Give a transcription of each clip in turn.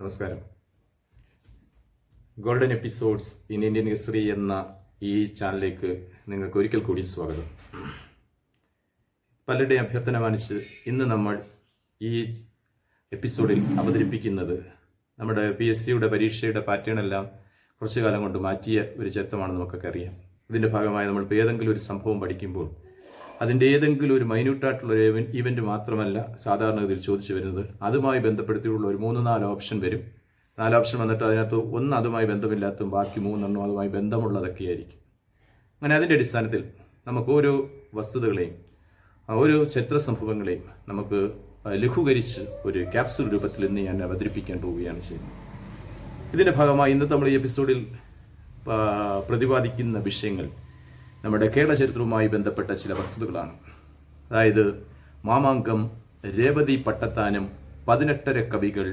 നമസ്കാരം. Golden episodes in Indian history എന്ന ഈ ചാനലിലേക്ക് നിങ്ങൾക്ക് ഒരിക്കൽ കൂടി സ്വാഗതം. പലരുടെയും അഭ്യർത്ഥന മാനിച്ച് ഇന്ന് നമ്മൾ ഈ എപ്പിസോഡിൽ അവതരിപ്പിക്കുന്നത് നമ്മുടെ PSCയുടെ പരീക്ഷയുടെ പാറ്റേൺ എല്ലാം കുറച്ചു കാലം കൊണ്ട് മാറ്റിയ ഒരു ചരിത്രമാണെന്ന് നമുക്കൊക്കെ അറിയാം. ഇതിൻ്റെ ഭാഗമായി നമ്മൾ ഏതെങ്കിലും ഒരു സംഭവം പഠിക്കുമ്പോൾ അതിൻ്റെ ഏതെങ്കിലും ഒരു മൈന്യൂട്ടായിട്ടുള്ള ഒരു ഇവൻറ്റ് മാത്രമല്ല സാധാരണഗതിയിൽ ചോദിച്ചു വരുന്നത്. അതുമായി ബന്ധപ്പെടുത്തിയുള്ള ഒരു 3-4 ഓപ്ഷൻ വരും. 4 ഓപ്ഷൻ വന്നിട്ട് അതിനകത്ത് ഒന്ന് അതുമായി ബന്ധമില്ലാത്തതും ബാക്കി 3 അതുമായി ബന്ധമുള്ളതൊക്കെ ആയിരിക്കും. അങ്ങനെ അതിൻ്റെ അടിസ്ഥാനത്തിൽ നമുക്ക് ഓരോ വസ്തുതകളെയും ഓരോ ചരിത്ര സംഭവങ്ങളെയും നമുക്ക് ലഘൂകരിച്ച് ഒരു ക്യാപ്സൂൾ രൂപത്തിൽ ഇന്ന് ഞാൻ അവതരിപ്പിക്കാൻ പോവുകയാണ് ചെയ്യുന്നത്. ഇതിൻ്റെ ഭാഗമായി ഇന്നത്തെ നമ്മൾ ഈ എപ്പിസോഡിൽ പ്രതിപാദിക്കുന്ന വിഷയങ്ങൾ നമ്മുടെ കേരള ചരിത്രവുമായി ബന്ധപ്പെട്ട ചില വസ്തുതകളാണ്. അതായത് മാമാങ്കം, രേവതി പട്ടത്താനം, 18 കവികൾ,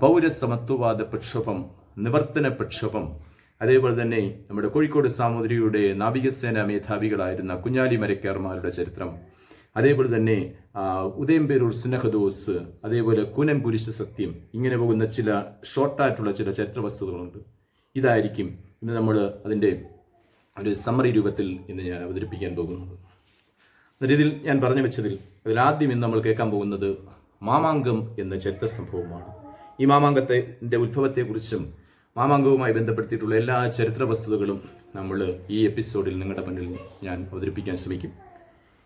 പൗരസമത്വവാദ പ്രക്ഷോഭം, നിവർത്തന പ്രക്ഷോഭം, അതേപോലെ തന്നെ നമ്മുടെ കോഴിക്കോട് സാമൂതിരിയുടെ നാവികസേന മേധാവികളായിരുന്ന കുഞ്ഞാലി മരക്കാർമാരുടെ ചരിത്രം, അതേപോലെ തന്നെ ഉദയംപേരൂർ സുനഹദോസ്, അതേപോലെ കൂനൻ കുരിശ് സത്യം, ഇങ്ങനെ പോകുന്ന ചില ഷോർട്ടായിട്ടുള്ള ചില ചരിത്ര വസ്തുതകളുണ്ട്. ഇതായിരിക്കും ഇന്ന് നമ്മൾ അതിൻ്റെ ഒരു സമ്മറി രൂപത്തിൽ ഇന്ന് ഞാൻ അവതരിപ്പിക്കാൻ പോകുന്നത്. എന്ന രീതിയിൽ ഞാൻ പറഞ്ഞു വെച്ചതിൽ അതിലാദ്യം ഇന്ന് നമ്മൾ കേൾക്കാൻ പോകുന്നത് മാമാങ്കം എന്ന ചരിത്ര സംഭവമാണ്. ഈ മാമാങ്കത്തിൻ്റെ ഉത്ഭവത്തെക്കുറിച്ചും മാമാങ്കവുമായി ബന്ധപ്പെടുത്തിയിട്ടുള്ള എല്ലാ ചരിത്ര വസ്തുതകളും നമ്മൾ ഈ എപ്പിസോഡിൽ നിങ്ങളുടെ മുന്നിൽ ഞാൻ അവതരിപ്പിക്കാൻ ശ്രമിക്കും.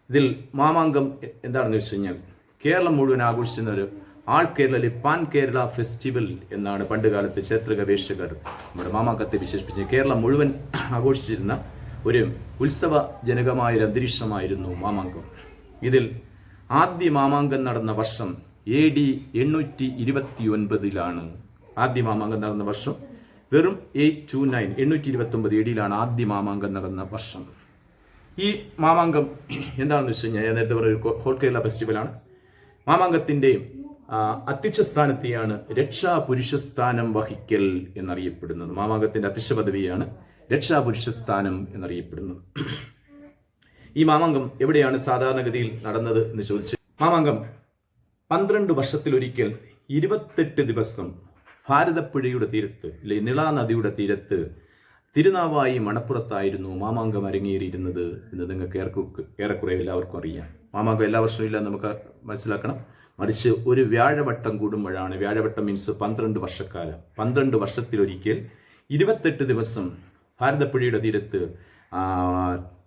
ഇതിൽ മാമാങ്കം എന്താണെന്ന് വെച്ച് കഴിഞ്ഞാൽ കേരളം മുഴുവൻ ആഘോഷിക്കുന്ന ഒരു ആൾ കേരളയിലെ പാൻ കേരള ഫെസ്റ്റിവൽ എന്നാണ് പണ്ട് കാലത്ത് ചരിത്ര ഗവേഷകർ നമ്മുടെ മാമാങ്കത്തെ വിശേഷിപ്പിച്ച്. കേരളം മുഴുവൻ ആഘോഷിച്ചിരുന്ന ഒരു ഉത്സവ ജനകമായൊരു അന്തരീക്ഷമായിരുന്നു മാമാങ്കം. ഇതിൽ ആദ്യ മാമാങ്കം നടന്ന വർഷം AD 829 ആദ്യ മാമാങ്കം നടന്ന വർഷം. വെറും 829 AD ആദ്യ മാമാങ്കം നടന്ന വർഷം. ഈ മാമാങ്കം എന്താണെന്ന് വെച്ച് കഴിഞ്ഞാൽ ഞാൻ നേരത്തെ പറഞ്ഞ ഹോൾ കേരള ഫെസ്റ്റിവലാണ്. മാമാങ്കത്തിൻ്റെ അധ്യക്ഷ സ്ഥാനത്തെയാണ് രക്ഷാപുരുഷസ്ഥാനം വഹിക്കൽ എന്നറിയപ്പെടുന്നത്. മാമാങ്കത്തിന്റെ അധ്യക്ഷ പദവിയാണ് രക്ഷാപുരുഷസ്ഥാനം എന്നറിയപ്പെടുന്നത്. ഈ മാമാങ്കം എവിടെയാണ് സാധാരണഗതിയിൽ നടന്നത് എന്ന് ചോദിച്ചു. മാമാങ്കം 12 വർഷത്തിലൊരിക്കൽ 28 ദിവസം ഭാരതപ്പുഴയുടെ തീരത്ത്, അല്ലെ നിളാ നദിയുടെ തീരത്ത് തിരുനാവായി മണപ്പുറത്തായിരുന്നു മാമാങ്കം അരങ്ങേറിയിരുന്നത് എന്ന് നിങ്ങൾക്ക് ഏറെക്കുറെ എല്ലാവർക്കും അറിയാം. മാമാങ്കം എല്ലാ വർഷവും ഇല്ല നമുക്ക് മനസ്സിലാക്കണം. മറിച്ച് ഒരു വ്യാഴവട്ടം കൂടുമ്പോഴാണ്. വ്യാഴവട്ടം മീൻസ് 12 വർഷക്കാലം. 12 വർഷത്തിലൊരിക്കൽ 28 ദിവസം ഭാരതപ്പുഴയുടെ തീരത്ത്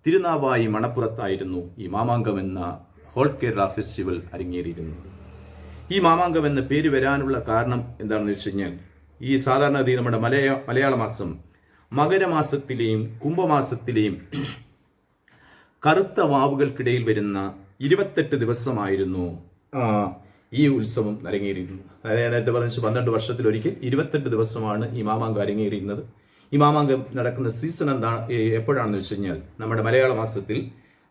തിരുനാവായി മണപ്പുറത്തായിരുന്നു ഈ മാമാങ്കം എന്ന ഹോൾ കേരള ഫെസ്റ്റിവൽ അരങ്ങേറിയിരുന്നത്. ഈ മാമാങ്കം എന്ന പേര് വരാനുള്ള കാരണം എന്താണെന്ന് വെച്ച് കഴിഞ്ഞാൽ ഈ സാധാരണ നമ്മുടെ മലയാള മാസം മകരമാസത്തിലെയും കുംഭമാസത്തിലെയും കറുത്ത വാവുകൾക്കിടയിൽ വരുന്ന 28 ദിവസമായിരുന്നു ഈ ഉത്സവം അരങ്ങേറിയിരുന്നത്. അതായത് നേരത്തെ പറഞ്ഞ 12 വർഷത്തിലൊരിക്കൽ 28 ദിവസമാണ് ഈ മാമാങ്കം അരങ്ങേറിയിരുന്നത്. ഈ മാമാങ്കം നടക്കുന്ന സീസൺ എന്താണ്, എപ്പോഴാണെന്ന് വെച്ച് കഴിഞ്ഞാൽ നമ്മുടെ മലയാള മാസത്തിൽ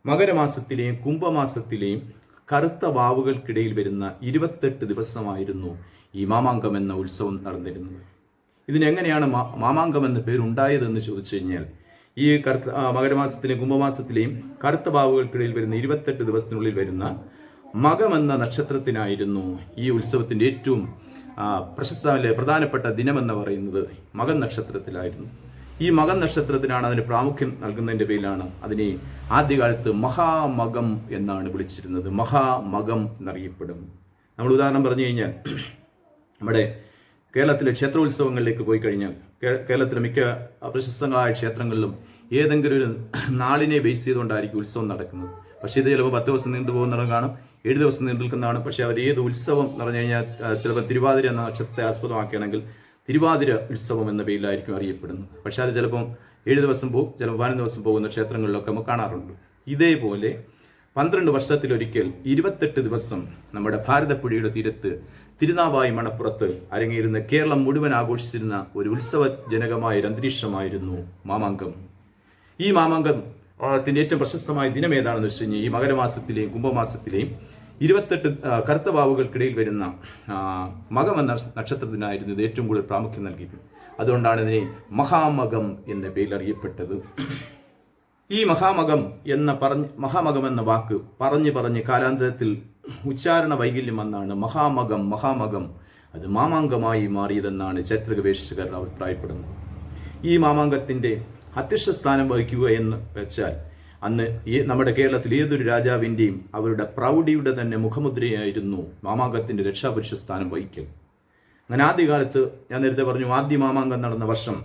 മകരമാസത്തിലെയും കുംഭമാസത്തിലെയും കറുത്ത വാവുകൾക്കിടയിൽ വരുന്ന 28 ദിവസമായിരുന്നു ഈ മാമാങ്കം എന്ന ഉത്സവം നടന്നിരുന്നത്. ഇതിനെങ്ങനെയാണ് മാമാങ്കം എന്ന പേരുണ്ടായതെന്ന് ചോദിച്ചു കഴിഞ്ഞാൽ ഈ മകരമാസത്തിലെയും കുംഭമാസത്തിലെയും കറുത്ത വാവുകൾക്കിടയിൽ വരുന്ന 28 ദിവസത്തിനുള്ളിൽ വരുന്ന മകം എന്ന നക്ഷത്രത്തിനായിരുന്നു ഈ ഉത്സവത്തിൻ്റെ ഏറ്റവും പ്രധാനപ്പെട്ട ദിനമെന്ന് പറയുന്നത് മകം നക്ഷത്രത്തിലായിരുന്നു. ഈ മകം നക്ഷത്രത്തിനാണ് അതിന് പ്രാമുഖ്യം നൽകുന്നതിൻ്റെ പേരിലാണ് അതിനെ ആദ്യകാലത്ത് മഹാമകം എന്നാണ് വിളിച്ചിരുന്നത്. മഹാമകം എന്നറിയപ്പെടും. നമ്മൾ ഉദാഹരണം പറഞ്ഞു കഴിഞ്ഞാൽ നമ്മുടെ കേരളത്തിലെ ക്ഷേത്രോത്സവങ്ങളിലേക്ക് പോയി കഴിഞ്ഞാൽ കേരളത്തിലെ മിക്ക പ്രശസ്തങ്ങളായ ക്ഷേത്രങ്ങളിലും ഏതെങ്കിലും ഒരു നാളിനെ ബേസ് ചെയ്തുകൊണ്ടായിരിക്കും ഉത്സവം നടക്കുന്നത്. പക്ഷേ ഇത് ചിലപ്പോൾ 10 ദിവസം നീണ്ടു പോകുന്നിടം കാണും, 7 ദിവസം നീണ്ടു നിൽക്കുന്നതാണ്. പക്ഷേ അവർ ഏത് ഉത്സവം എന്ന് പറഞ്ഞു കഴിഞ്ഞാൽ ചിലപ്പോൾ തിരുവാതിര എന്ന നക്ഷത്രത്തെ ആസ്പദമാക്കുകയാണെങ്കിൽ തിരുവാതിര ഉത്സവം എന്ന പേരിലായിരിക്കും അറിയപ്പെടുന്നത്. പക്ഷേ അത് ചിലപ്പം 7 ദിവസം പോകും, ചിലപ്പോൾ 15 ദിവസം പോകുന്ന ക്ഷേത്രങ്ങളിലൊക്കെ നമുക്ക് കാണാറുണ്ട്. ഇതേപോലെ 12 വർഷത്തിലൊരിക്കൽ 28 ദിവസം നമ്മുടെ ഭാരതപ്പുഴയുടെ തീരത്ത് തിരുനാവായി മണപ്പുറത്ത് അരങ്ങേറുന്ന കേരളം മുഴുവൻ ആഘോഷിച്ചിരുന്ന ഒരു ഉത്സവജനകമായ ഒരു അന്തരീക്ഷമായിരുന്നു മാമാങ്കം. ഈ മാമാങ്കത്തിന്റെ ഏറ്റവും പ്രശസ്തമായ ദിനം ഏതാണെന്ന് വെച്ച് കഴിഞ്ഞാൽ ഈ മകരമാസത്തിലെയും കുംഭമാസത്തിലെയും 28 കറുത്ത വാവുകൾക്കിടയിൽ വരുന്ന മകം എന്ന നക്ഷത്രത്തിനായിരുന്നു ഇത് ഏറ്റവും കൂടുതൽ പ്രാമുഖ്യം നൽകിയിരുന്നത്. അതുകൊണ്ടാണ് ഇതിനെ മഹാമകം എന്ന പേരിൽ അറിയപ്പെട്ടത്. ഈ മഹാമകം എന്ന വാക്ക് പറഞ്ഞ് കാലാന്തരത്തിൽ ഉച്ചാരണ വൈകല്യം വന്നാണ് മഹാമകം അത് മാമാങ്കമായി മാറിയതെന്നാണ് ചരിത്ര ഗവേഷകർ അഭിപ്രായപ്പെടുന്നത്. ഈ മാമാങ്കത്തിൻ്റെ അധ്യക്ഷ സ്ഥാനം വഹിക്കുക എന്ന് വെച്ചാൽ അന്ന് നമ്മുടെ കേരളത്തിൽ ഏതൊരു രാജാവിൻ്റെയും അവരുടെ പ്രൗഢിയുടെ തന്നെ മുഖമുദ്രയായിരുന്നു മാമാങ്കത്തിൻ്റെ രക്ഷാപുരുഷ സ്ഥാനം വഹിക്കൽ. അങ്ങനെ ആദ്യകാലത്ത് ഞാൻ നേരത്തെ പറഞ്ഞു, ആദ്യ മാമാങ്കം നടന്ന വർഷം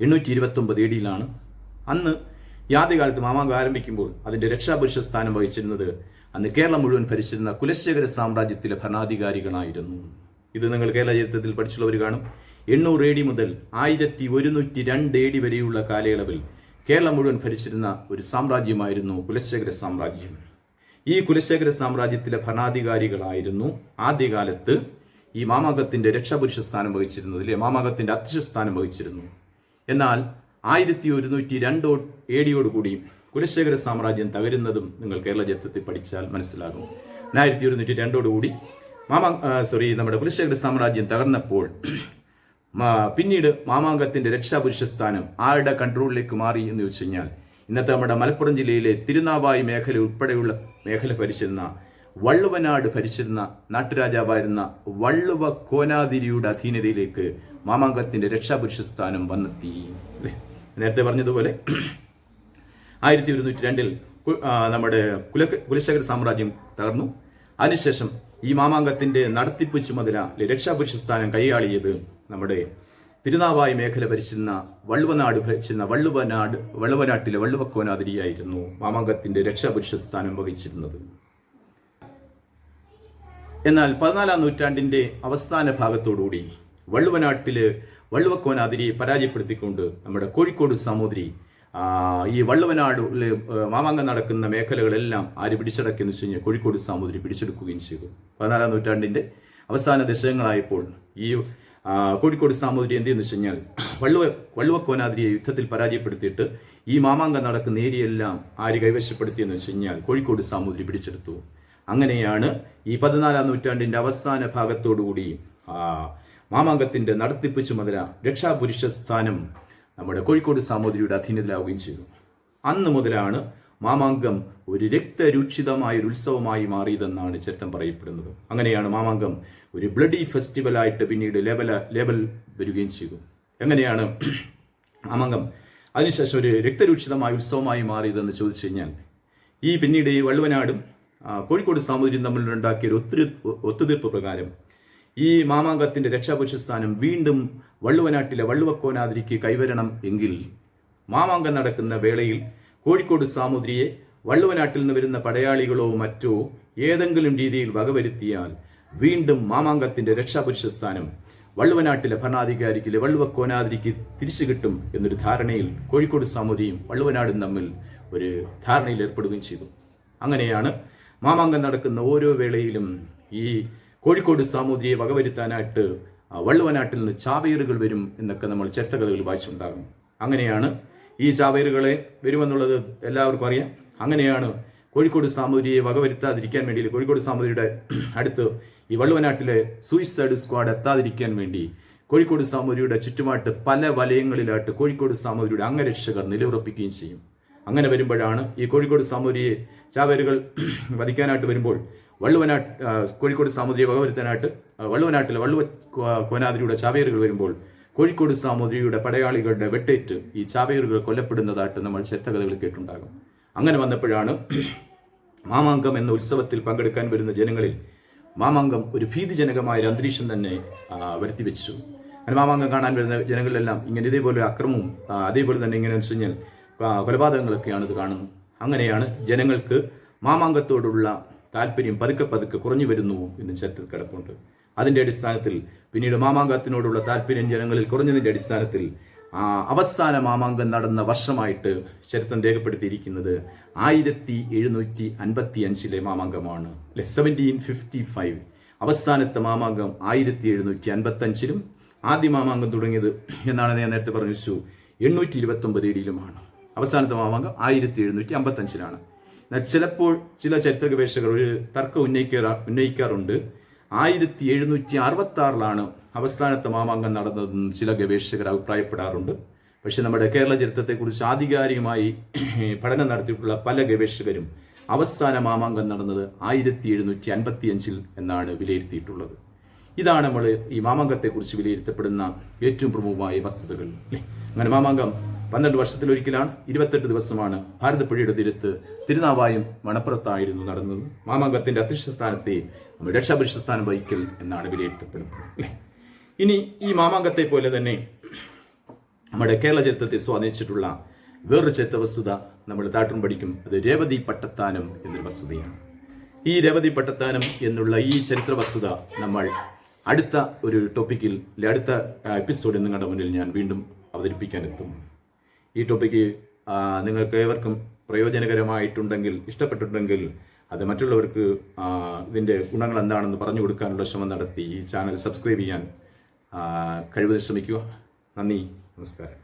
829 AD അന്ന് ഈ ആദ്യകാലത്ത് മാമാങ്കം ആരംഭിക്കുമ്പോൾ അതിൻ്റെ രക്ഷാപുരുഷ സ്ഥാനം വഹിച്ചിരുന്നത് അന്ന് കേരളം മുഴുവൻ ഭരിച്ചിരുന്ന കുലശേഖര സാമ്രാജ്യത്തിലെ ഭരണാധികാരികളായിരുന്നു. ഇത് നിങ്ങൾ കേരള ചരിത്രത്തിൽ പഠിച്ചുള്ളവർ കാണും. 800 AD മുതൽ 1102 AD വരെയുള്ള കാലയളവിൽ കേരളം മുഴുവൻ ഭരിച്ചിരുന്ന ഒരു സാമ്രാജ്യമായിരുന്നു കുലശേഖര സാമ്രാജ്യം. ഈ കുലശേഖര സാമ്രാജ്യത്തിലെ ഭരണാധികാരികളായിരുന്നു ആദ്യകാലത്ത് ഈ മാമാങ്കത്തിൻ്റെ രക്ഷാപുരുഷ സ്ഥാനം വഹിച്ചിരുന്നത്, അല്ലെ മാമാങ്കത്തിൻ്റെ അധ്യക്ഷ സ്ഥാനം വഹിച്ചിരുന്നു. എന്നാൽ 1102 AD കുലശേഖര സാമ്രാജ്യം തകരുന്നതും നിങ്ങൾ കേരള ചരിത്രത്തിൽ പഠിച്ചാൽ മനസ്സിലാകും. 1102 നമ്മുടെ കുലശേഖര സാമ്രാജ്യം തകർന്നപ്പോൾ പിന്നീട് മാമാങ്കത്തിൻ്റെ രക്ഷാപുരുഷ സ്ഥാനം ആരുടെ കൺട്രോളിലേക്ക് മാറി എന്ന് ചോദിച്ചു കഴിഞ്ഞാൽ ഇന്നത്തെ നമ്മുടെ മലപ്പുറം ജില്ലയിലെ തിരുനാവായി മേഖല ഉൾപ്പെടെയുള്ള മേഖല ഭരിച്ചിരുന്ന വള്ളുവനാട് ഭരിച്ചിരുന്ന നാട്ടുരാജാവായിരുന്ന വള്ളുവ കോനാതിരിയുടെ അധീനതയിലേക്ക് മാമാങ്കത്തിൻ്റെ രക്ഷാപുരുഷ സ്ഥാനം വന്നെത്തി. അല്ലേ, നേരത്തെ പറഞ്ഞതുപോലെ 1102 നമ്മുടെ കുലശേഖര സാമ്രാജ്യം തകർന്നു. അതിനുശേഷം ഈ മാമാങ്കത്തിൻ്റെ നടത്തിപ്പ് ചുമതല രക്ഷാപുരുഷ സ്ഥാനം കൈയാളിയത് നമ്മുടെ തിരുനാവായി മേഖല ഭരിച്ചിരുന്ന വള്ളുവനാട്ടിലെ വള്ളുവക്കോനാതിരിയായിരുന്നു മാമാങ്കത്തിൻ്റെ രക്ഷാപുരുഷ സ്ഥാനം വഹിച്ചിരുന്നത്. എന്നാൽ 14ാം നൂറ്റാണ്ടിൻ്റെ അവസാന ഭാഗത്തോടുകൂടി വള്ളുവക്കോനാതിരിയെ പരാജയപ്പെടുത്തിക്കൊണ്ട് നമ്മുടെ കോഴിക്കോട് സാമൂതിരി ഈ വള്ളുവനാട് മാമാങ്കം നടക്കുന്ന മേഖലകളെല്ലാം ആര് പിടിച്ചടക്കിയെന്ന് വെച്ച് കഴിഞ്ഞാൽ കോഴിക്കോട് സാമൂതിരി പിടിച്ചെടുക്കുകയും ചെയ്തു. 14ാം നൂറ്റാണ്ടിൻ്റെ അവസാന ദശകങ്ങളായപ്പോൾ ഈ കോഴിക്കോട് സാമൂതിരി എന്ത് ചെയ്യുന്നു വെച്ച് കഴിഞ്ഞാൽ വള്ളുവക്കോനാതിരിയെ യുദ്ധത്തിൽ പരാജയപ്പെടുത്തിയിട്ട് ഈ മാമാങ്കം നടക്കുന്ന ഏരിയയെല്ലാം ആര് കൈവശപ്പെടുത്തിയെന്ന് വെച്ച് കഴിഞ്ഞാൽ കോഴിക്കോട് സാമൂതിരി പിടിച്ചെടുത്തു. അങ്ങനെയാണ് ഈ 14ാം നൂറ്റാണ്ടിൻ്റെ അവസാന ഭാഗത്തോടുകൂടി മാമാങ്കത്തിൻ്റെ നടത്തിപ്പ് ചുമതല രക്ഷാപുരുഷ സ്ഥാനം നമ്മുടെ കോഴിക്കോട് സാമൂതിരിയുടെ അധീനതയിലാവുകയും ചെയ്തു. അന്ന് മുതലാണ് മാമാങ്കം ഒരു രക്തരൂക്ഷിതമായ ഒരു ഉത്സവമായി മാറിയതെന്നാണ് ചരിത്രം പറയപ്പെടുന്നത്. അങ്ങനെയാണ് മാമാങ്കം ഒരു ബ്ലഡി ഫെസ്റ്റിവലായിട്ട് പിന്നീട് ലേബൽ വരികയും ചെയ്തു. എങ്ങനെയാണ് മാമാങ്കം അതിനുശേഷം ഒരു രക്തരൂക്ഷിതമായ ഉത്സവമായി മാറിയതെന്ന് ചോദിച്ചു കഴിഞ്ഞാൽ ഈ പിന്നീട് ഈ വള്ളുവനാടും കോഴിക്കോട് സാമൂതിരിയും തമ്മിലുണ്ടാക്കിയ ഒരു ഒത്തുതീർപ്പ് പ്രകാരം ഈ മാമാങ്കത്തിൻ്റെ രക്ഷാപുരുഷ സ്ഥാനം വീണ്ടും വള്ളുവനാട്ടിലെ വള്ളുവക്കോനാതിരിക്ക് കൈവരണം എങ്കിൽ മാമാങ്കം നടക്കുന്ന വേളയിൽ കോഴിക്കോട് സാമൂതിരിയെ വള്ളുവനാട്ടിൽ നിന്ന് വരുന്ന പടയാളികളോ മറ്റോ ഏതെങ്കിലും രീതിയിൽ വകവരുത്തിയാൽ വീണ്ടും മാമാങ്കത്തിൻ്റെ രക്ഷാപുരുഷ സ്ഥാനം വള്ളുവനാട്ടിലെ ഭരണാധികാരിക്ക് വള്ളുവക്കോനാതിരിക്ക് തിരിച്ചു കിട്ടും എന്നൊരു ധാരണയിൽ കോഴിക്കോട് സാമൂതിരിയും വള്ളുവനാടും തമ്മിൽ ഒരു ധാരണയിൽ ഏർപ്പെടുകയും ചെയ്തു. അങ്ങനെയാണ് മാമാങ്കം നടക്കുന്ന ഓരോ വേളയിലും ഈ കോഴിക്കോട് സാമൂതിരിയെ വകവരുത്താനായിട്ട് വള്ളുവനാട്ടിൽ നിന്ന് ചാവേറുകൾ വരും എന്നൊക്കെ നമ്മൾ ചരിത്രകഥകൾ വായിച്ചുണ്ടാകും. അങ്ങനെയാണ് ഈ ചാവേറുകളെ വരുമെന്നുള്ളത് എല്ലാവർക്കും അറിയാം. അങ്ങനെയാണ് കോഴിക്കോട് സാമൂതിരിയെ വകവരുത്താതിരിക്കാൻ വേണ്ടി കോഴിക്കോട് സാമൂതിരിയുടെ അടുത്ത് ഈ വള്ളുവനാട്ടിലെ സൂയിസൈഡ് സ്ക്വാഡ് എത്താതിരിക്കാൻ വേണ്ടി കോഴിക്കോട് സാമൂതിരിയുടെ ചുറ്റുമായിട്ട് പല വലയങ്ങളിലായിട്ട് കോഴിക്കോട് സാമൂതിരിയുടെ അംഗരക്ഷകർ നിലയുറപ്പിക്കുകയും ചെയ്യും. അങ്ങനെ വരുമ്പോഴാണ് ഈ കോഴിക്കോട് സാമൂതിരിയെ ചാവേറുകൾ വധിക്കാനായിട്ട് വരുമ്പോൾ കോഴിക്കോട് സാമൂതിരിയെ വകവരുത്താനായിട്ട് വള്ളുവനാട്ടിലെ കോനാതിരിയുടെ ചാവേറുകൾ വരുമ്പോൾ കോഴിക്കോട് സാമൂതിരിയുടെ പടയാളികളുടെ വെട്ടേറ്റ് ഈ ചാവേറുകൾ കൊല്ലപ്പെടുന്നതായിട്ട് നമ്മൾ ചരിത്രകഥകൾ കേട്ടുണ്ടാകും. അങ്ങനെ വന്നപ്പോഴാണ് മാമാങ്കം എന്ന ഉത്സവത്തിൽ പങ്കെടുക്കാൻ വരുന്ന ജനങ്ങളിൽ മാമാങ്കം ഒരു ഭീതിജനകമായ ഒരു അന്തരീക്ഷം തന്നെ വരുത്തിവെച്ചു. അങ്ങനെ മാമാങ്കം കാണാൻ വരുന്ന ജനങ്ങളിലെല്ലാം ഇങ്ങനെ ഇതേപോലെ അക്രമവും അതേപോലെ തന്നെ ഇങ്ങനെ വെച്ച് കഴിഞ്ഞാൽ കൊലപാതകങ്ങളൊക്കെയാണ് ഇത് കാണുന്നത്. അങ്ങനെയാണ് ജനങ്ങൾക്ക് മാമാങ്കത്തോടുള്ള താല്പര്യം പതുക്കെ കുറഞ്ഞു വരുന്നു എന്ന് ചരിത്രത്തിൽ കിടപ്പുണ്ട്. അതിൻ്റെ അടിസ്ഥാനത്തിൽ പിന്നീട് മാമാങ്കത്തിനോടുള്ള താല്പര്യം ജനങ്ങളിൽ കുറഞ്ഞതിൻ്റെ അടിസ്ഥാനത്തിൽ അവസാന മാമാങ്കം നടന്ന വർഷമായിട്ട് ചരിത്രം രേഖപ്പെടുത്തിയിരിക്കുന്നത് 1755 മാമാങ്കമാണ്. 1755 അവസാനത്തെ മാമാങ്കം 1755 ആദ്യ മാമാങ്കം തുടങ്ങിയത് എന്നാണ് ഞാൻ നേരത്തെ പറഞ്ഞു 829 AD അവസാനത്തെ മാമാങ്കം 1755 എന്നാൽ ചിലപ്പോൾ ചില ചരിത്ര ഗവേഷകർ ഒരു തർക്കം ഉന്നയിക്കാറുണ്ട്. 1766 അവസാനത്തെ മാമാങ്കം നടന്നതെന്ന് ചില ഗവേഷകർ അഭിപ്രായപ്പെടാറുണ്ട്. പക്ഷെ നമ്മുടെ കേരള ചരിത്രത്തെക്കുറിച്ച് ആധികാരികമായി പഠനം നടത്തിയിട്ടുള്ള പല ഗവേഷകരും അവസാന മാമാങ്കം നടന്നത് 1755 എന്നാണ് വിലയിരുത്തിയിട്ടുള്ളത്. ഇതാണ് നമ്മൾ ഈ മാമാങ്കത്തെക്കുറിച്ച് വിലയിരുത്തപ്പെടുന്ന ഏറ്റവും പ്രമുഖമായ വസ്തുതകൾ അല്ലേ. അങ്ങനെ മാമാങ്കം 12 വർഷത്തിലൊരിക്കലാണ്, 28 ദിവസമാണ് ഭാരതപ്പുഴയുടെ തീരത്ത് തിരുനാവായും മണപ്പുറത്തായിരുന്നു നടന്നത്. മാമാങ്കത്തിന്റെ അധ്യക്ഷ സ്ഥാനത്തെ നമ്മൾ രക്ഷാപുരുഷ സ്ഥാനം വഹിക്കൽ എന്നാണ് വിലയിരുത്തപ്പെടുന്നത് അല്ലേ. ഇനി ഈ മാമാങ്കത്തെ പോലെ തന്നെ നമ്മുടെ കേരള ചരിത്രത്തെ സ്വാധീനിച്ചിട്ടുള്ള വേറൊരു ചരിത്ര വസ്തുത നമ്മൾ താട്ടും പഠിക്കും. അത് രേവതി പട്ടത്താനം എന്നൊരു വസ്തുതയാണ്. ഈ രേവതി പട്ടത്താനം എന്നുള്ള ഈ ചരിത്ര വസ്തുത നമ്മൾ അടുത്ത ഒരു ടോപ്പിക്കിൽ അടുത്ത എപ്പിസോഡിൽ നിങ്ങളുടെ മുന്നിൽ ഞാൻ വീണ്ടും അവതരിപ്പിക്കാനെത്തും. ഈ ടോപ്പിക്ക് നിങ്ങൾക്ക് ഏവർക്കും പ്രയോജനകരമായിട്ടുണ്ടെങ്കിൽ, ഇഷ്ടപ്പെട്ടിട്ടുണ്ടെങ്കിൽ അത് മറ്റുള്ളവർക്ക് ഇതിൻ്റെ ഗുണങ്ങൾ എന്താണെന്ന് പറഞ്ഞു കൊടുക്കാനുള്ള ശ്രമം നടത്തി ഈ ചാനൽ സബ്സ്ക്രൈബ് ചെയ്യാൻ കഴിവത് ശ്രമിക്കുക. നന്ദി, നമസ്കാരം.